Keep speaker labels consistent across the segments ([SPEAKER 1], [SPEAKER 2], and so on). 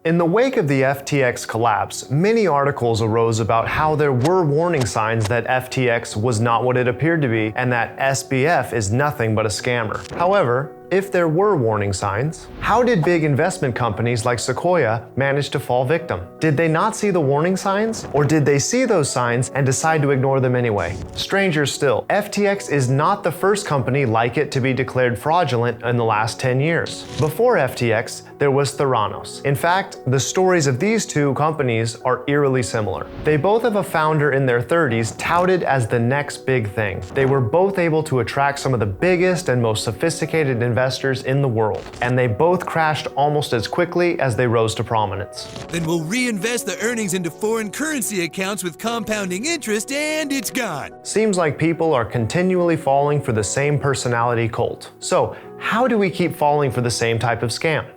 [SPEAKER 1] In the wake of the FTX collapse, many articles arose about how there were warning signs that FTX was not what it appeared to be and that SBF is nothing but a scammer. However, if there were warning signs, how did big investment companies like Sequoia manage to fall victim? Did they not see the warning signs? Or did they see those signs and decide to ignore them anyway? Stranger still, FTX is not the first company like it to be declared fraudulent in the last 10 years. Before FTX, there was Theranos. In fact, the stories of these two companies are eerily similar. They both have a founder in their 30s touted as the next big thing. They were both able to attract some of the biggest and most sophisticated investors in the world, and they both crashed almost as quickly as they rose to prominence.
[SPEAKER 2] Then we'll reinvest the earnings into foreign currency accounts with compounding interest and it's gone.
[SPEAKER 1] Seems like people are continually falling for the same personality cult. So, how do we keep falling for the same type of scam?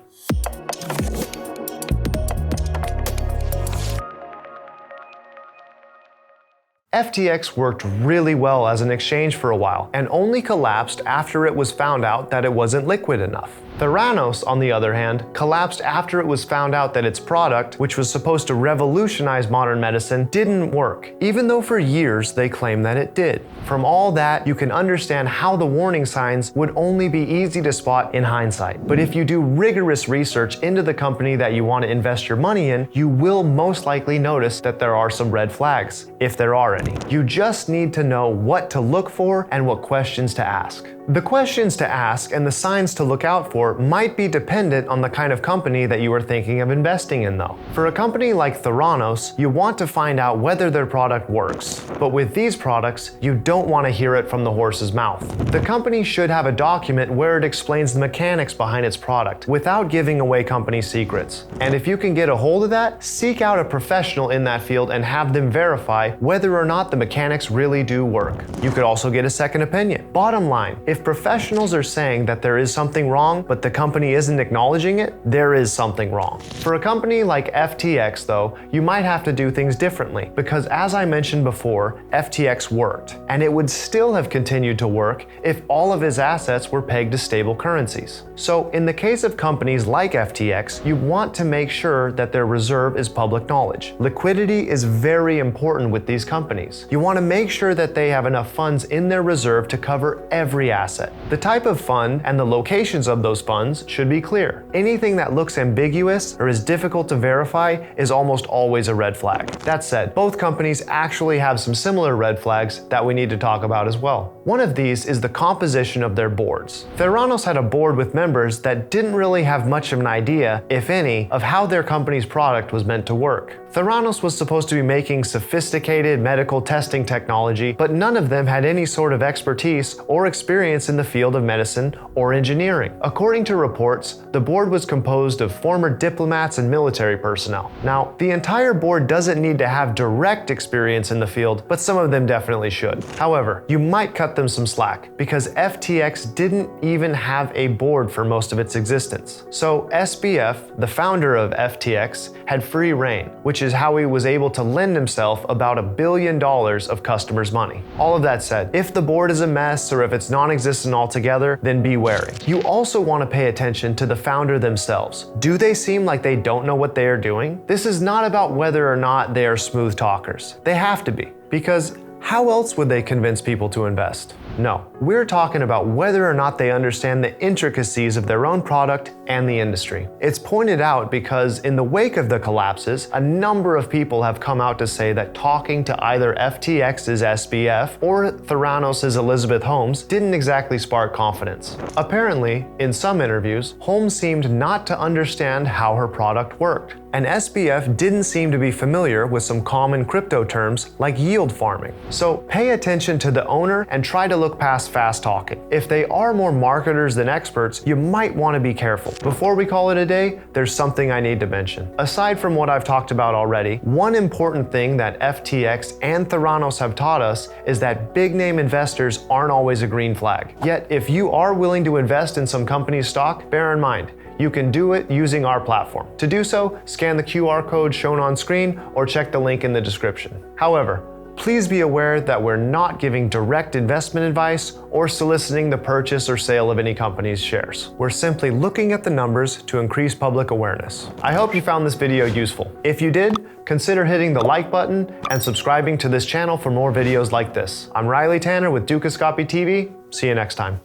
[SPEAKER 1] FTX worked really well as an exchange for a while and only collapsed after it was found out that it wasn't liquid enough. Theranos, on the other hand, collapsed after it was found out that its product, which was supposed to revolutionize modern medicine, didn't work, even though for years they claimed that it did. From all that, you can understand how the warning signs would only be easy to spot in hindsight. But if you do rigorous research into the company that you want to invest your money in, you will most likely notice that there are some red flags, if there are any. You just need to know what to look for and what questions to ask. The questions to ask and the signs to look out for might be dependent on the kind of company that you are thinking of investing in though. For a company like Theranos, you want to find out whether their product works. But with these products, you don't want to hear it from the horse's mouth. The company should have a document where it explains the mechanics behind its product without giving away company secrets. And if you can get a hold of that, seek out a professional in that field and have them verify whether or not the mechanics really do work. You could also get a second opinion. Bottom line, if professionals are saying that there is something wrong, but the company isn't acknowledging it, there is something wrong. For a company like FTX though, you might have to do things differently because as I mentioned before, FTX worked, and it would still have continued to work if all of his assets were pegged to stable currencies. So in the case of companies like FTX, you want to make sure that their reserve is public knowledge. Liquidity is very important with these companies. You want to make sure that they have enough funds in their reserve to cover every asset. The type of fund and the locations of those funds should be clear. Anything that looks ambiguous or is difficult to verify is almost always a red flag. That said, both companies actually have some similar red flags that we need to talk about as well. One of these is the composition of their boards. Theranos had a board with members that didn't really have much of an idea, if any, of how their company's product was meant to work. Theranos was supposed to be making sophisticated medical testing technology, but none of them had any sort of expertise or experience in the field of medicine or engineering. According to reports, the board was composed of former diplomats and military personnel. Now, the entire board doesn't need to have direct experience in the field, but some of them definitely should. However, you might cut them some slack because FTX didn't even have a board for most of its existence. So SBF, the founder of FTX, had free reign, which is how he was able to lend himself about $1 billion of customers' money. All of that said, if the board is a mess or if it's non-existent altogether, then be wary. You also want to pay attention to the founder themselves. Do they seem like they don't know what they are doing? This is not about whether or not they are smooth talkers. They have to be, because how else would they convince people to invest? No, we're talking about whether or not they understand the intricacies of their own product and the industry. It's pointed out because in the wake of the collapses, a number of people have come out to say that talking to either FTX's SBF or Theranos' ElizabethHolmes didn't exactly spark confidence. Apparently, in some interviews, Holmes seemed not to understand how her product worked, and SBF didn't seem to be familiar with some common crypto terms like yield farming. So pay attention to the owner and try to look past fast talking. If they are more marketers than experts, you might want to be careful. Before we call it a day, there's something I need to mention. Aside from what I've talked about already, one important thing that FTX and Theranos have taught us is that big name investors aren't always a green flag. Yet, if you are willing to invest in some company's stock, bear in mind, you can do it using our platform. To do so, scan the QR code shown on screen or check the link in the description. However, please be aware that we're not giving direct investment advice or soliciting the purchase or sale of any company's shares. We're simply looking at the numbers to increase public awareness. I hope you found this video useful. If you did, consider hitting the like button and subscribing to this channel for more videos like this. I'm Riley Tanner with Dukascopy TV. See you next time.